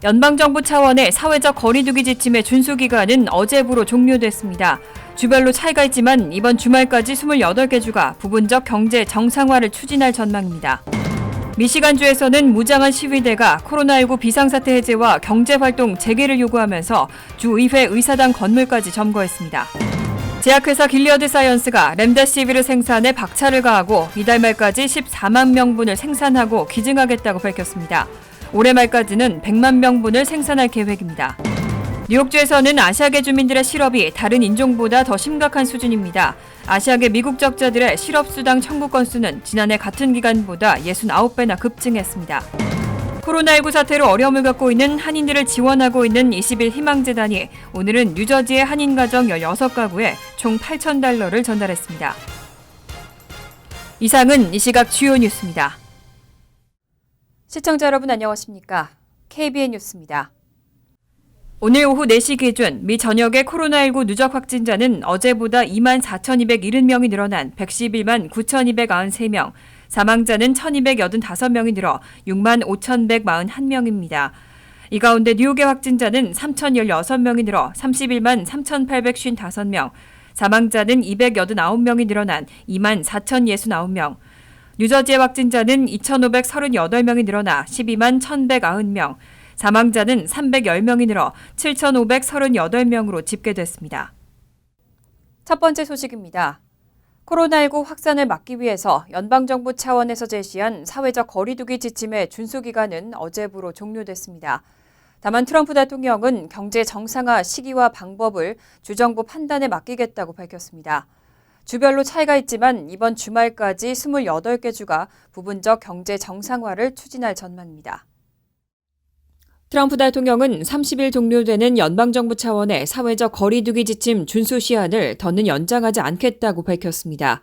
연방정부 차원의 사회적 거리두기 지침의 준수기간은 어제부로 종료됐습니다. 주별로 차이가 있지만 이번 주말까지 28개 주가 부분적 경제 정상화를 추진할 전망입니다. 미시간주에서는 무장한 시위대가 코로나19 비상사태 해제와 경제활동 재개를 요구하면서 주의회 의사당 건물까지 점거했습니다. 제약회사 길리어드 사이언스가 렘데시비르 생산에 박차를 가하고 이달 말까지 14만 명분을 생산하고 기증하겠다고 밝혔습니다. 올해 말까지는 100만 명분을 생산할 계획입니다. 뉴욕주에서는 아시아계 주민들의 실업이 다른 인종보다 더 심각한 수준입니다. 아시아계 미국 적자들의 실업수당 청구 건수는 지난해 같은 기간보다 69배나 급증했습니다. 코로나19 사태로 어려움을 겪고 있는 한인들을 지원하고 있는 20일 희망재단이 오늘은 뉴저지의 한인 가정 16가구에 총 $8,000를 전달했습니다. 이상은 이 시각 주요 뉴스입니다. 시청자 여러분 안녕하십니까? KBN 뉴스입니다. 오늘 오후 4시 기준 미 전역의 코로나19 누적 확진자는 어제보다 24,270명이 늘어난 111만 9,293명, 사망자는 1,285명이 늘어 65,141명입니다. 이 가운데 뉴욕의 확진자는 3,016명이 늘어 31만 3,855명, 사망자는 289명이 늘어난 24,069명, 뉴저지의 확진자는 2,538명이 늘어나 12만 1,190명, 사망자는 310명이 늘어 7,538명으로 집계됐습니다. 첫 번째 소식입니다. 코로나19 확산을 막기 위해서 연방정부 차원에서 제시한 사회적 거리두기 지침의 준수기간은 어제부로 종료됐습니다. 다만 트럼프 대통령은 경제 정상화 시기와 방법을 주정부 판단에 맡기겠다고 밝혔습니다. 주별로 차이가 있지만 이번 주말까지 28개 주가 부분적 경제 정상화를 추진할 전망입니다. 트럼프 대통령은 30일 종료되는 연방정부 차원의 사회적 거리두기 지침 준수 시한을 더는 연장하지 않겠다고 밝혔습니다.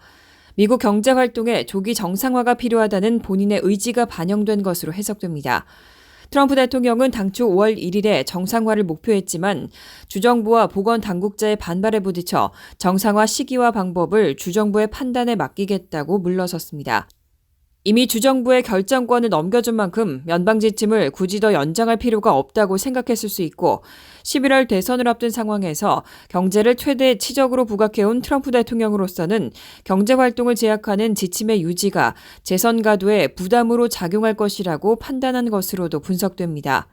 미국 경제활동에 조기 정상화가 필요하다는 본인의 의지가 반영된 것으로 해석됩니다. 트럼프 대통령은 당초 5월 1일에 정상화를 목표했지만 주정부와 보건당국자의 반발에 부딪혀 정상화 시기와 방법을 주정부의 판단에 맡기겠다고 물러섰습니다. 이미 주정부의 결정권을 넘겨준 만큼 연방 지침을 굳이 더 연장할 필요가 없다고 생각했을 수 있고 11월 대선을 앞둔 상황에서 경제를 최대 치적으로 부각해온 트럼프 대통령으로서는 경제활동을 제약하는 지침의 유지가 재선 가도에 부담으로 작용할 것이라고 판단한 것으로도 분석됩니다.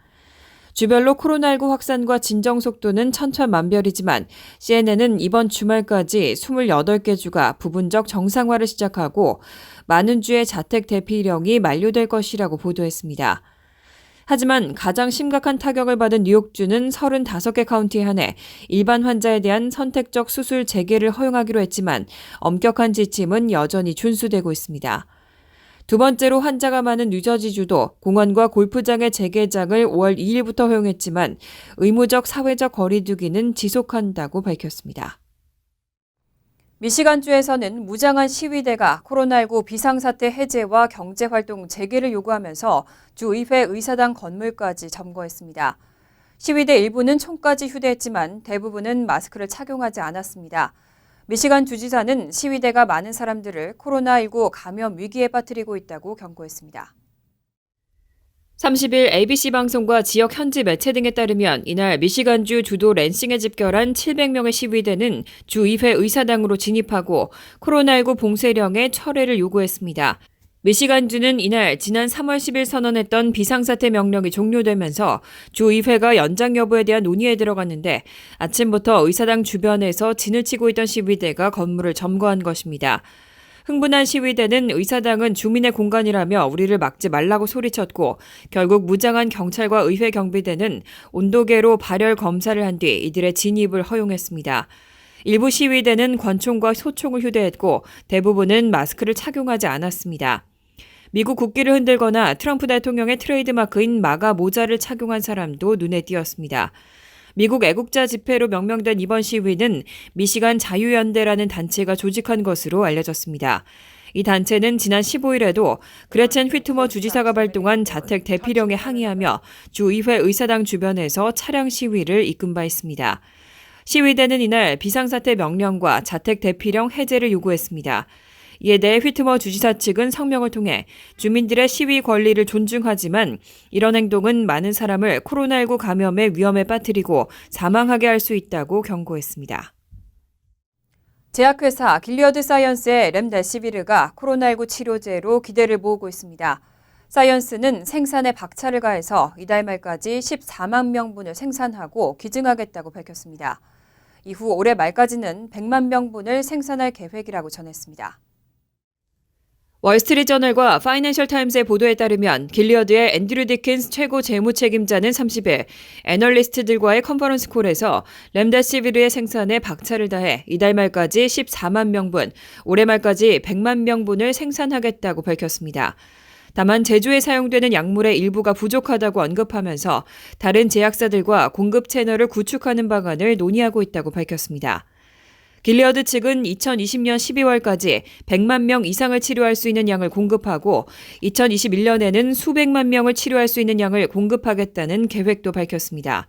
주별로 코로나19 확산과 진정 속도는 천차만별이지만 CNN은 이번 주말까지 28개 주가 부분적 정상화를 시작하고 많은 주의 자택 대피령이 만료될 것이라고 보도했습니다. 하지만 가장 심각한 타격을 받은 뉴욕주는 35개 카운티에 한해 일반 환자에 대한 선택적 수술 재개를 허용하기로 했지만 엄격한 지침은 여전히 준수되고 있습니다. 두 번째로 환자가 많은 뉴저지주도 공원과 골프장의 재개장을 5월 2일부터 허용했지만 의무적 사회적 거리두기는 지속한다고 밝혔습니다. 미시간주에서는 무장한 시위대가 코로나19 비상사태 해제와 경제활동 재개를 요구하면서 주의회 의사당 건물까지 점거했습니다. 시위대 일부는 총까지 휴대했지만 대부분은 마스크를 착용하지 않았습니다. 미시간 주지사는 시위대가 많은 사람들을 코로나19 감염 위기에 빠뜨리고 있다고 경고했습니다. 30일 ABC 방송과 지역 현지 매체 등에 따르면 이날 미시간주 주도 랜싱에 집결한 700명의 시위대는 주의회 의사당으로 진입하고 코로나19 봉쇄령의 철회를 요구했습니다. 미시간주는 이날 지난 3월 10일 선언했던 비상사태 명령이 종료되면서 주의회가 연장 여부에 대한 논의에 들어갔는데 아침부터 의사당 주변에서 진을 치고 있던 시위대가 건물을 점거한 것입니다. 흥분한 시위대는 의사당은 주민의 공간이라며 우리를 막지 말라고 소리쳤고 결국 무장한 경찰과 의회 경비대는 온도계로 발열 검사를 한 뒤 이들의 진입을 허용했습니다. 일부 시위대는 권총과 소총을 휴대했고 대부분은 마스크를 착용하지 않았습니다. 미국 국기를 흔들거나 트럼프 대통령의 트레이드마크인 마가 모자를 착용한 사람도 눈에 띄었습니다. 미국 애국자 집회로 명명된 이번 시위는 미시간 자유연대라는 단체가 조직한 것으로 알려졌습니다. 이 단체는 지난 15일에도 그레첸 휘트머 주지사가 발동한 자택 대피령에 항의하며 주의회 의사당 주변에서 차량 시위를 이끈 바 있습니다. 시위대는 이날 비상사태 명령과 자택 대피령 해제를 요구했습니다. 이에 대해 휘트머 주지사 측은 성명을 통해 주민들의 시위 권리를 존중하지만 이런 행동은 많은 사람을 코로나19 감염의 위험에 빠뜨리고 사망하게 할 수 있다고 경고했습니다. 제약회사 길리어드 사이언스의 렘데시비르가 코로나19 치료제로 기대를 모으고 있습니다. 사이언스는 생산에 박차를 가해서 이달 말까지 14만 명분을 생산하고 기증하겠다고 밝혔습니다. 이후 올해 말까지는 100만 명분을 생산할 계획이라고 전했습니다. 월스트리트저널과 파이낸셜 타임스의 보도에 따르면 길리어드의 앤드류 디킨스 최고 재무 책임자는 30일 애널리스트들과의 컨퍼런스 콜에서 렘데시비르의 생산에 박차를 다해 이달 말까지 14만 명분, 올해 말까지 100만 명분을 생산하겠다고 밝혔습니다. 다만 제조에 사용되는 약물의 일부가 부족하다고 언급하면서 다른 제약사들과 공급 채널을 구축하는 방안을 논의하고 있다고 밝혔습니다. 길리어드 측은 2020년 12월까지 100만 명 이상을 치료할 수 있는 양을 공급하고 2021년에는 수백만 명을 치료할 수 있는 양을 공급하겠다는 계획도 밝혔습니다.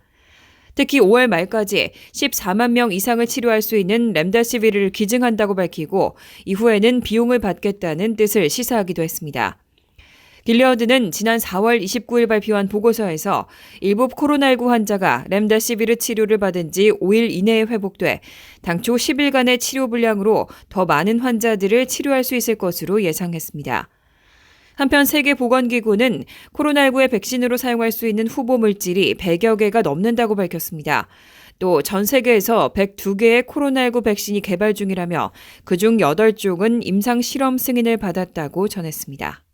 특히 5월 말까지 14만 명 이상을 치료할 수 있는 렘데시비르를 기증한다고 밝히고 이후에는 비용을 받겠다는 뜻을 시사하기도 했습니다. 길리어드는 지난 4월 29일 발표한 보고서에서 일부 코로나19 환자가 렘데시비르 치료를 받은 지 5일 이내에 회복돼 당초 10일간의 치료 분량으로 더 많은 환자들을 치료할 수 있을 것으로 예상했습니다. 한편 세계보건기구는 코로나19의 백신으로 사용할 수 있는 후보 물질이 100여 개가 넘는다고 밝혔습니다. 또 전 세계에서 102개의 코로나19 백신이 개발 중이라며 그중 8종은 임상 실험 승인을 받았다고 전했습니다.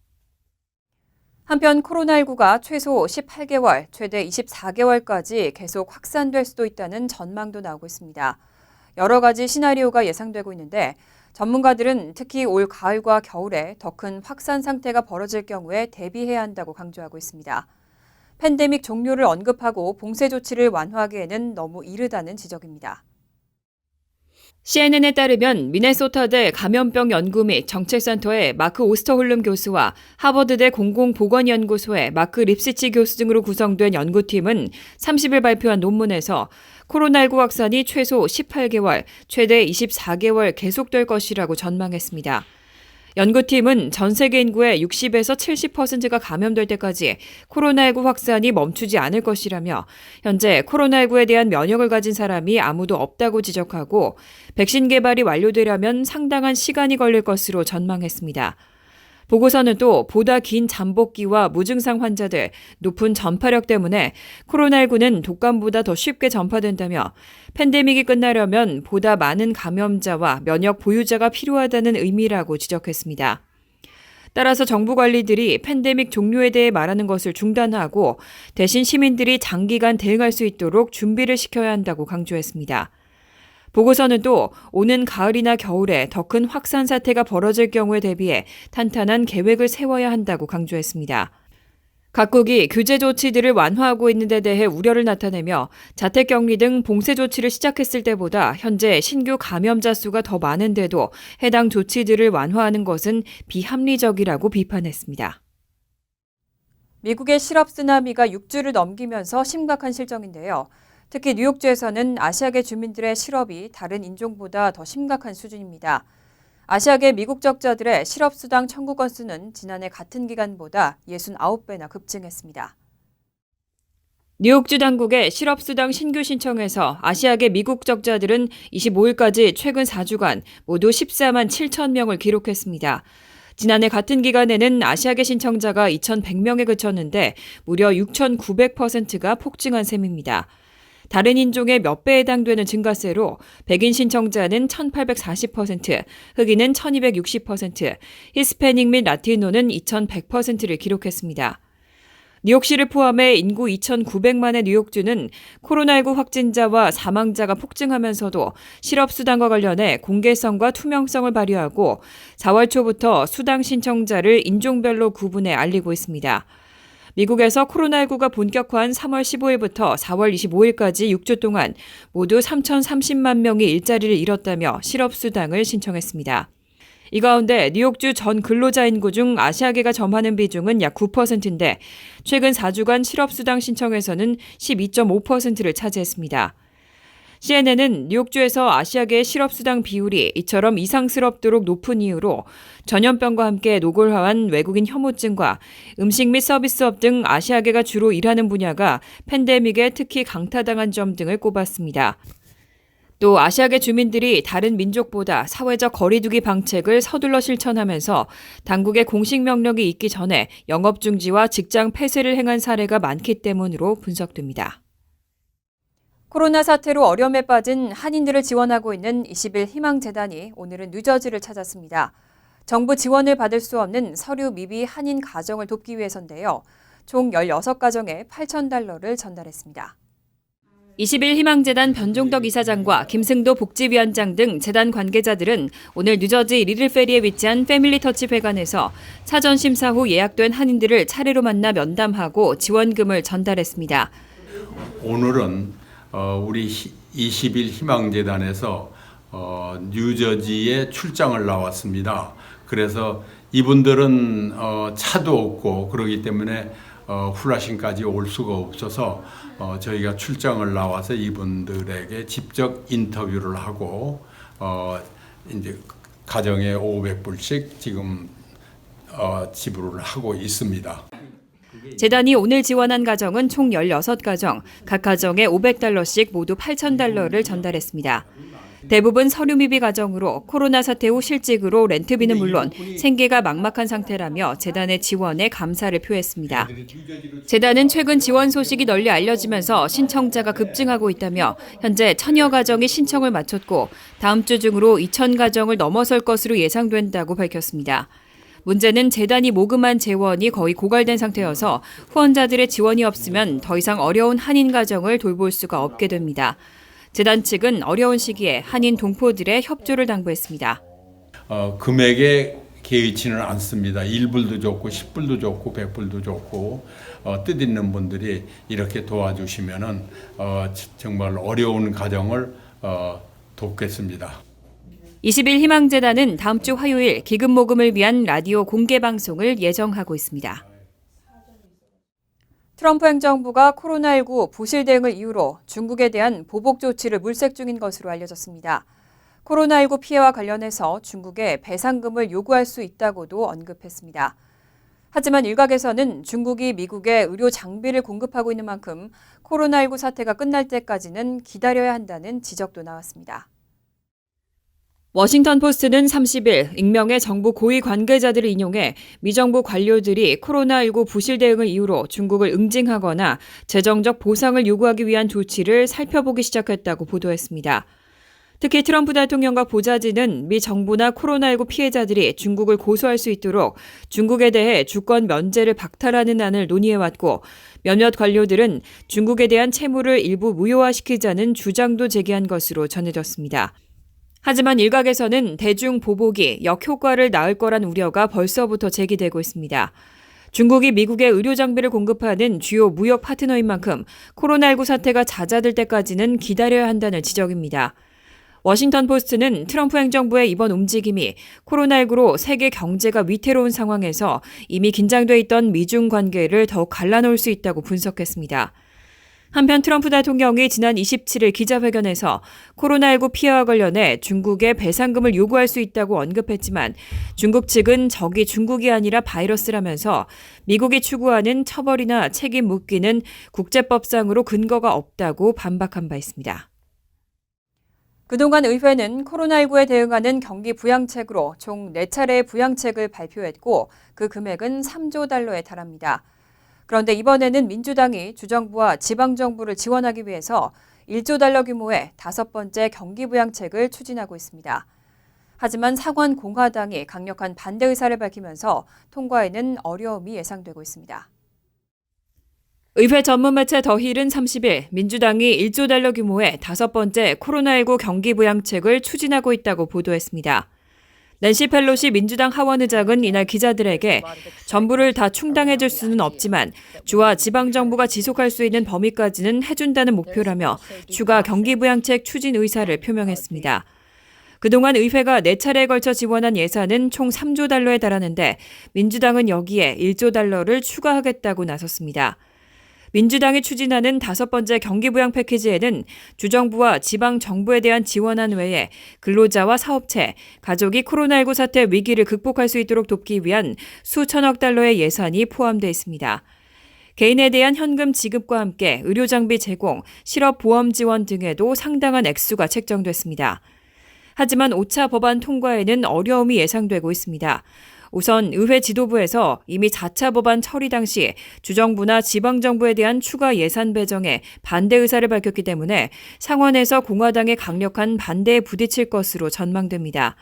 한편 코로나19가 최소 18개월, 최대 24개월까지 계속 확산될 수도 있다는 전망도 나오고 있습니다. 여러 가지 시나리오가 예상되고 있는데 전문가들은 특히 올 가을과 겨울에 더 큰 확산 상태가 벌어질 경우에 대비해야 한다고 강조하고 있습니다. 팬데믹 종료를 언급하고 봉쇄 조치를 완화하기에는 너무 이르다는 지적입니다. CNN에 따르면 미네소타대 감염병 연구 및 정책센터의 마크 오스터홀름 교수와 하버드대 공공보건연구소의 마크 립시치 교수 등으로 구성된 연구팀은 30일 발표한 논문에서 코로나19 확산이 최소 18개월, 최대 24개월 계속될 것이라고 전망했습니다. 연구팀은 전 세계 인구의 60에서 70%가 감염될 때까지 코로나19 확산이 멈추지 않을 것이라며 현재 코로나19에 대한 면역을 가진 사람이 아무도 없다고 지적하고 백신 개발이 완료되려면 상당한 시간이 걸릴 것으로 전망했습니다. 보고서는 또 보다 긴 잠복기와 무증상 환자들, 높은 전파력 때문에 코로나19는 독감보다 더 쉽게 전파된다며 팬데믹이 끝나려면 보다 많은 감염자와 면역 보유자가 필요하다는 의미라고 지적했습니다. 따라서 정부 관리들이 팬데믹 종료에 대해 말하는 것을 중단하고 대신 시민들이 장기간 대응할 수 있도록 준비를 시켜야 한다고 강조했습니다. 보고서는 또 오는 가을이나 겨울에 더 큰 확산 사태가 벌어질 경우에 대비해 탄탄한 계획을 세워야 한다고 강조했습니다. 각국이 규제 조치들을 완화하고 있는 데 대해 우려를 나타내며 자택격리 등 봉쇄 조치를 시작했을 때보다 현재 신규 감염자 수가 더 많은데도 해당 조치들을 완화하는 것은 비합리적이라고 비판했습니다. 미국의 실업 쓰나미가 6주를 넘기면서 심각한 실정인데요. 특히 뉴욕주에서는 아시아계 주민들의 실업이 다른 인종보다 더 심각한 수준입니다. 아시아계 미국 적자들의 실업수당 청구 건수는 지난해 같은 기간보다 69배나 급증했습니다. 뉴욕주 당국의 실업수당 신규 신청에서 아시아계 미국 적자들은 25일까지 최근 4주간 모두 14만 7천 명을 기록했습니다. 지난해 같은 기간에는 아시아계 신청자가 2,100명에 그쳤는데 무려 6,900%가 폭증한 셈입니다. 다른 인종의 몇 배에 해당되는 증가세로 백인 신청자는 1,840%, 흑인은 1,260%, 히스패닉 및 라티노는 2,100%를 기록했습니다. 뉴욕시를 포함해 인구 2,900만의 뉴욕주는 코로나19 확진자와 사망자가 폭증하면서도 실업수당과 관련해 공개성과 투명성을 발휘하고 4월 초부터 수당 신청자를 인종별로 구분해 알리고 있습니다. 미국에서 코로나19가 본격화한 3월 15일부터 4월 25일까지 6주 동안 모두 3,030만 명이 일자리를 잃었다며 실업수당을 신청했습니다. 이 가운데 뉴욕주 전 근로자 인구 중 아시아계가 점하는 비중은 약 9%인데 최근 4주간 실업수당 신청에서는 12.5%를 차지했습니다. CNN은 뉴욕주에서 아시아계 실업수당 비율이 이처럼 이상스럽도록 높은 이유로 전염병과 함께 노골화한 외국인 혐오증과 음식 및 서비스업 등 아시아계가 주로 일하는 분야가 팬데믹에 특히 강타당한 점 등을 꼽았습니다. 또 아시아계 주민들이 다른 민족보다 사회적 거리두기 방책을 서둘러 실천하면서 당국의 공식 명령이 있기 전에 영업 중지와 직장 폐쇄를 행한 사례가 많기 때문으로 분석됩니다. 코로나 사태로 어려움에 빠진 한인들을 지원하고 있는 20일 희망재단이 오늘은 뉴저지를 찾았습니다. 정부 지원을 받을 수 없는 서류 미비 한인 가정을 돕기 위해서인데요. 총 16가정에 $8,000를 전달했습니다. 20일 희망재단 변종덕 이사장과 김승도 복지위원장 등 재단 관계자들은 오늘 뉴저지 리들페리에 위치한 패밀리터치 회관에서 사전 심사 후 예약된 한인들을 차례로 만나 면담하고 지원금을 전달했습니다. 오늘은 우리 20일 희망재단에서 뉴저지에 출장을 나왔습니다. 그래서 이분들은 차도 없고 그러기 때문에 훌라신까지 올 수가 없어서 저희가 출장을 나와서 이분들에게 직접 인터뷰를 하고 이제 가정에 $500씩 지금 지불을 하고 있습니다. 재단이 오늘 지원한 가정은 총 16가정, 각 가정에 $500씩 모두 $8,000를 전달했습니다. 대부분 서류 미비 가정으로 코로나 사태 후 실직으로 렌트비는 물론 생계가 막막한 상태라며 재단의 지원에 감사를 표했습니다. 재단은 최근 지원 소식이 널리 알려지면서 신청자가 급증하고 있다며 현재 1,000여 가정이 신청을 마쳤고 다음 주 중으로 2,000가정을 넘어설 것으로 예상된다고 밝혔습니다. 문제는 재단이 모금한 재원이 거의 고갈된 상태여서 후원자들의 지원이 없으면 더 이상 어려운 한인 가정을 돌볼 수가 없게 됩니다. 재단 측은 어려운 시기에 한인 동포들의 협조를 당부했습니다. 금액에 개의치는 않습니다. 1불도 좋고 10불도 좋고 100불도 좋고 뜻 있는 분들이 이렇게 도와주시면은 정말 어려운 가정을 돕겠습니다. 20일 희망재단은 다음 주 화요일 기금 모금을 위한 라디오 공개 방송을 예정하고 있습니다. 트럼프 행정부가 코로나19 부실 대응을 이유로 중국에 대한 보복 조치를 물색 중인 것으로 알려졌습니다. 코로나19 피해와 관련해서 중국에 배상금을 요구할 수 있다고도 언급했습니다. 하지만 일각에서는 중국이 미국에 의료 장비를 공급하고 있는 만큼 코로나19 사태가 끝날 때까지는 기다려야 한다는 지적도 나왔습니다. 워싱턴 포스트는 30일 익명의 정부 고위 관계자들을 인용해 미 정부 관료들이 코로나19 부실 대응을 이유로 중국을 응징하거나 재정적 보상을 요구하기 위한 조치를 살펴보기 시작했다고 보도했습니다. 특히 트럼프 대통령과 보좌진은 미 정부나 코로나19 피해자들이 중국을 고소할 수 있도록 중국에 대해 주권 면제를 박탈하는 안을 논의해왔고 몇몇 관료들은 중국에 대한 채무를 일부 무효화시키자는 주장도 제기한 것으로 전해졌습니다. 하지만 일각에서는 대중 보복이 역효과를 낳을 거란 우려가 벌써부터 제기되고 있습니다. 중국이 미국에 의료 장비를 공급하는 주요 무역 파트너인 만큼 코로나19 사태가 잦아들 때까지는 기다려야 한다는 지적입니다. 워싱턴 포스트는 트럼프 행정부의 이번 움직임이 코로나19로 세계 경제가 위태로운 상황에서 이미 긴장돼 있던 미중 관계를 더욱 갈라놓을 수 있다고 분석했습니다. 한편 트럼프 대통령이 지난 27일 기자회견에서 코로나19 피해와 관련해 중국에 배상금을 요구할 수 있다고 언급했지만 중국 측은 적이 중국이 아니라 바이러스라면서 미국이 추구하는 처벌이나 책임 묻기는 국제법상으로 근거가 없다고 반박한 바 있습니다. 그동안 의회는 코로나19에 대응하는 경기 부양책으로 총 4차례의 부양책을 발표했고 그 금액은 $3조 에 달합니다. 그런데 이번에는 민주당이 주정부와 지방정부를 지원하기 위해서 $1조 규모의 5번째 경기부양책을 추진하고 있습니다. 하지만 상원 공화당이 강력한 반대 의사를 밝히면서 통과에는 어려움이 예상되고 있습니다. 의회 전문 매체 더힐은 30일 민주당이 $1조 규모의 5번째 코로나19 경기부양책을 추진하고 있다고 보도했습니다. 낸시 펠로시 민주당 하원의장은 이날 기자들에게 전부를 다 충당해줄 수는 없지만 주와 지방정부가 지속할 수 있는 범위까지는 해준다는 목표라며 추가 경기부양책 추진 의사를 표명했습니다. 그동안 의회가 4차례에 걸쳐 지원한 예산은 총 $3조 에 달하는데 민주당은 여기에 $1조 를 추가하겠다고 나섰습니다. 민주당이 추진하는 5번째 경기부양 패키지에는 주정부와 지방정부에 대한 지원안 외에 근로자와 사업체, 가족이 코로나19 사태 위기를 극복할 수 있도록 돕기 위한 수천억 달러의 예산이 포함되어 있습니다. 개인에 대한 현금 지급과 함께 의료장비 제공, 실업보험 지원 등에도 상당한 액수가 책정됐습니다. 하지만 5차 법안 통과에는 어려움이 예상되고 있습니다. 우선 의회 지도부에서 이미 4차 법안 처리 당시 주정부나 지방정부에 대한 추가 예산 배정에 반대 의사를 밝혔기 때문에 상원에서 공화당의 강력한 반대에 부딪힐 것으로 전망됩니다.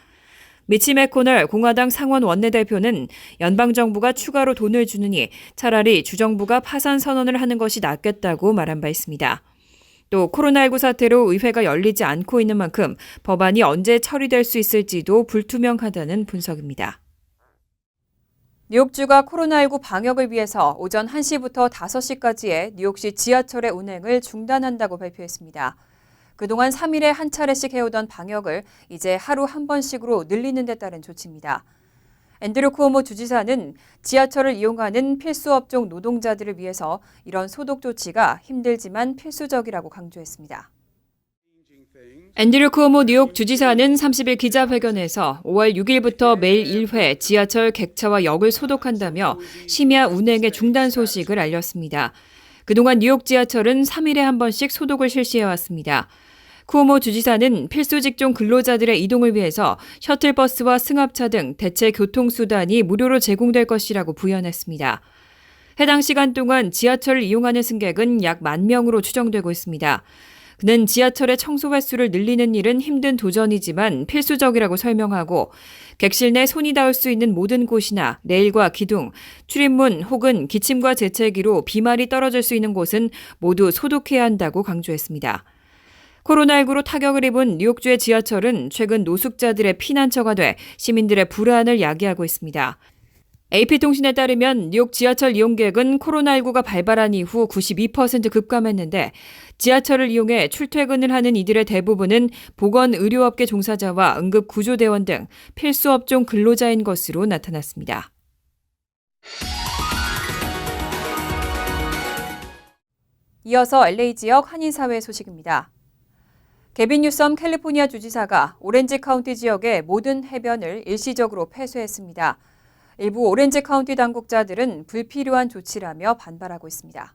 미치 매코널 공화당 상원 원내대표는 연방정부가 추가로 돈을 주느니 차라리 주정부가 파산 선언을 하는 것이 낫겠다고 말한 바 있습니다. 또 코로나19 사태로 의회가 열리지 않고 있는 만큼 법안이 언제 처리될 수 있을지도 불투명하다는 분석입니다. 뉴욕주가 코로나19 방역을 위해서 오전 1시부터 5시까지의 뉴욕시 지하철의 운행을 중단한다고 발표했습니다. 그동안 3일에 한 차례씩 해오던 방역을 이제 하루 한 번씩으로 늘리는 데 따른 조치입니다. 앤드류 쿠오모 주지사는 지하철을 이용하는 필수업종 노동자들을 위해서 이런 소독 조치가 힘들지만 필수적이라고 강조했습니다. 앤드류 쿠오모 뉴욕 주지사는 30일 기자회견에서 5월 6일부터 매일 1회 지하철 객차와 역을 소독한다며 심야 운행의 중단 소식을 알렸습니다. 그동안 뉴욕 지하철은 3일에 한 번씩 소독을 실시해왔습니다. 쿠오모 주지사는 필수 직종 근로자들의 이동을 위해서 셔틀버스와 승합차 등 대체 교통수단이 무료로 제공될 것이라고 부연했습니다. 해당 시간 동안 지하철을 이용하는 승객은 약 10,000명으로 추정되고 있습니다. 그는 지하철의 청소 횟수를 늘리는 일은 힘든 도전이지만 필수적이라고 설명하고 객실 내 손이 닿을 수 있는 모든 곳이나 레일과 기둥, 출입문 혹은 기침과 재채기로 비말이 떨어질 수 있는 곳은 모두 소독해야 한다고 강조했습니다. 코로나19로 타격을 입은 뉴욕주의 지하철은 최근 노숙자들의 피난처가 돼 시민들의 불안을 야기하고 있습니다. AP통신에 따르면 뉴욕 지하철 이용객은 코로나19가 발발한 이후 92% 급감했는데 지하철을 이용해 출퇴근을 하는 이들의 대부분은 보건의료업계 종사자와 응급구조대원 등 필수업종 근로자인 것으로 나타났습니다. 이어서 LA 지역 한인사회 소식입니다. 게빈 뉴섬 캘리포니아 주지사가 오렌지 카운티 지역의 모든 해변을 일시적으로 폐쇄했습니다. 일부 오렌지 카운티 당국자들은 불필요한 조치라며 반발하고 있습니다.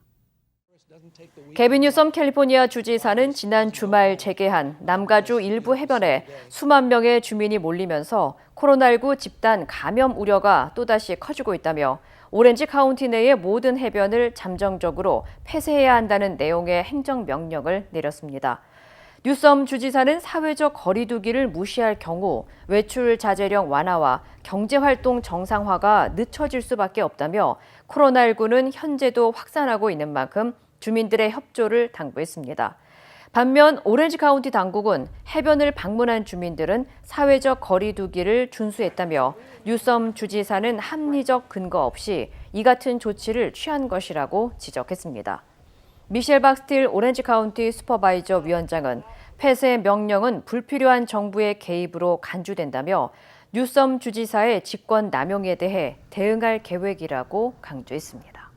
게빈 뉴섬 캘리포니아 주지사는 지난 주말 재개한 남가주 일부 해변에 수만 명의 주민이 몰리면서 코로나19 집단 감염 우려가 또다시 커지고 있다며 오렌지 카운티 내의 모든 해변을 잠정적으로 폐쇄해야 한다는 내용의 행정명령을 내렸습니다. 뉴섬 주지사는 사회적 거리 두기를 무시할 경우 외출 자제령 완화와 경제활동 정상화가 늦춰질 수밖에 없다며 코로나19는 현재도 확산하고 있는 만큼 주민들의 협조를 당부했습니다. 반면 오렌지 카운티 당국은 해변을 방문한 주민들은 사회적 거리 두기를 준수했다며 뉴섬 주지사는 합리적 근거 없이 이 같은 조치를 취한 것이라고 지적했습니다. 미셸 박스틸 오렌지 카운티 슈퍼바이저 위원장은 폐쇄 명령은 불필요한 정부의 개입으로 간주된다며 뉴섬 주지사의 직권 남용에 대해 대응할 계획이라고 강조했습니다.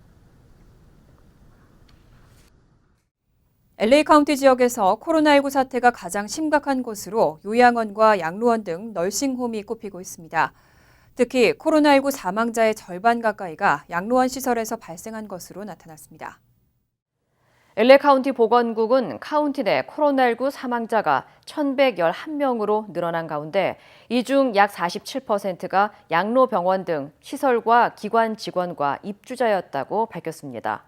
LA 카운티 지역에서 코로나19 사태가 가장 심각한 곳으로 요양원과 양로원 등 널싱홈이 꼽히고 있습니다. 특히 코로나19 사망자의 절반 가까이가 양로원 시설에서 발생한 것으로 나타났습니다. LA 카운티 보건국은 카운티 내 코로나19 사망자가 1,111명으로 늘어난 가운데 이 중 약 47%가 양로병원 등 시설과 기관 직원과 입주자였다고 밝혔습니다.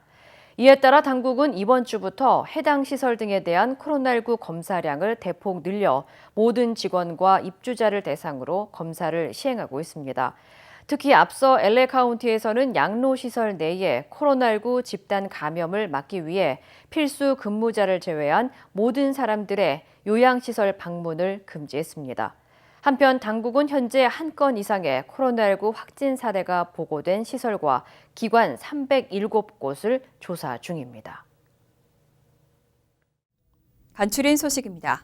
이에 따라 당국은 이번 주부터 해당 시설 등에 대한 코로나19 검사량을 대폭 늘려 모든 직원과 입주자를 대상으로 검사를 시행하고 있습니다. 특히 앞서 LA 카운티에서는 양로시설 내에 코로나19 집단 감염을 막기 위해 필수 근무자를 제외한 모든 사람들의 요양시설 방문을 금지했습니다. 한편 당국은 현재 한 건 이상의 코로나19 확진 사례가 보고된 시설과 기관 307곳을 조사 중입니다. 간추린 소식입니다.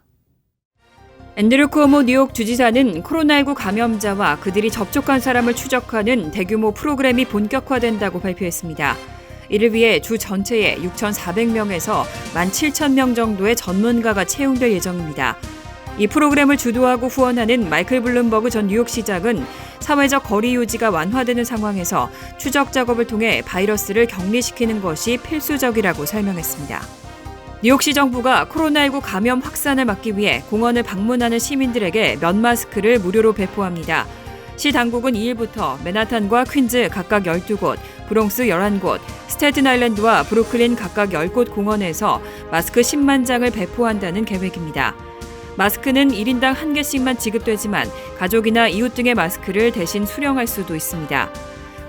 앤드류 쿠오모 뉴욕 주지사는 코로나19 감염자와 그들이 접촉한 사람을 추적하는 대규모 프로그램이 본격화된다고 발표했습니다. 이를 위해 주 전체에 6,400명에서 17,000명 정도의 전문가가 채용될 예정입니다. 이 프로그램을 주도하고 후원하는 마이클 블룸버그 전 뉴욕시장은 사회적 거리 유지가 완화되는 상황에서 추적 작업을 통해 바이러스를 격리시키는 것이 필수적이라고 설명했습니다. 뉴욕시 정부가 코로나19 감염 확산을 막기 위해 공원을 방문하는 시민들에게 면 마스크를 무료로 배포합니다. 시 당국은 2일부터 맨하탄과 퀸즈 각각 12곳, 브롱스 11곳, 스태튼 아일랜드와 브루클린 각각 10곳 공원에서 마스크 10만 장을 배포한다는 계획입니다. 마스크는 1인당 1개씩만 지급되지만 가족이나 이웃 등의 마스크를 대신 수령할 수도 있습니다.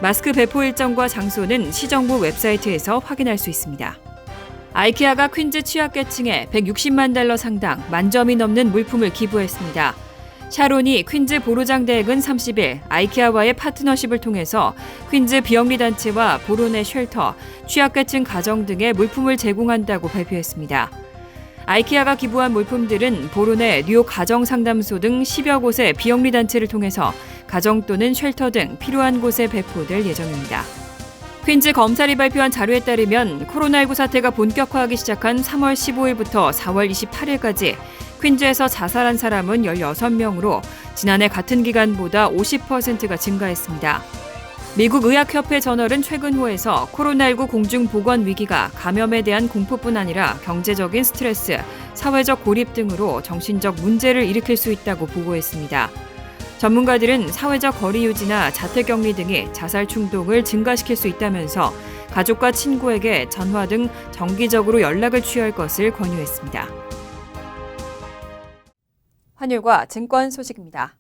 마스크 배포 일정과 장소는 시정부 웹사이트에서 확인할 수 있습니다. 아이케아가 퀸즈 취약계층에 160만 달러 상당 만점이 넘는 물품을 기부했습니다. 샤론이 퀸즈 보로장 대행은 30일 아이케아와의 파트너십을 통해서 퀸즈 비영리 단체와 보론의 쉘터, 취약계층 가정 등의 물품을 제공한다고 발표했습니다. 아이케아가 기부한 물품들은 보론의 뉴욕 가정상담소 등 10여 곳의 비영리 단체를 통해서 가정 또는 쉘터 등 필요한 곳에 배포될 예정입니다. 퀸즈 검찰이 발표한 자료에 따르면 코로나19 사태가 본격화하기 시작한 3월 15일부터 4월 28일까지 퀸즈에서 자살한 사람은 16명으로 지난해 같은 기간보다 50%가 증가했습니다. 미국 의학협회 저널은 최근 호에서 코로나19 공중보건 위기가 감염에 대한 공포뿐 아니라 경제적인 스트레스, 사회적 고립 등으로 정신적 문제를 일으킬 수 있다고 보고했습니다. 전문가들은 사회적 거리 유지나 자택격리 등이 자살 충동을 증가시킬 수 있다면서 가족과 친구에게 전화 등 정기적으로 연락을 취할 것을 권유했습니다. 환율과 증권 소식입니다.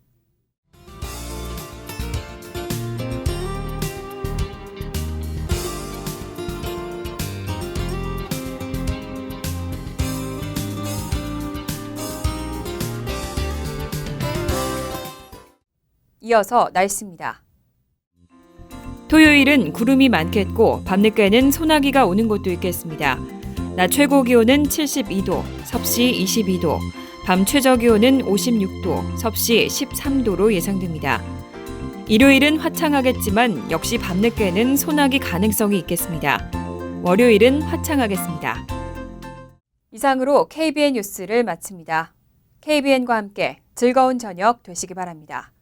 이어서 날씨입니다. 토요일은 구름이 많겠고 밤늦게는 소나기가 오는 곳도 있겠습니다. 낮 최고 기온은 72도, 섭씨 22도, 밤 최저 기온은 56도, 섭씨 13도로 예상됩니다. 일요일은 화창하겠지만 역시 밤늦게는 소나기 가능성이 있겠습니다. 월요일은 화창하겠습니다. 이상으로 KBN 뉴스를 마칩니다. KBN과 함께 즐거운 저녁 되시기 바랍니다.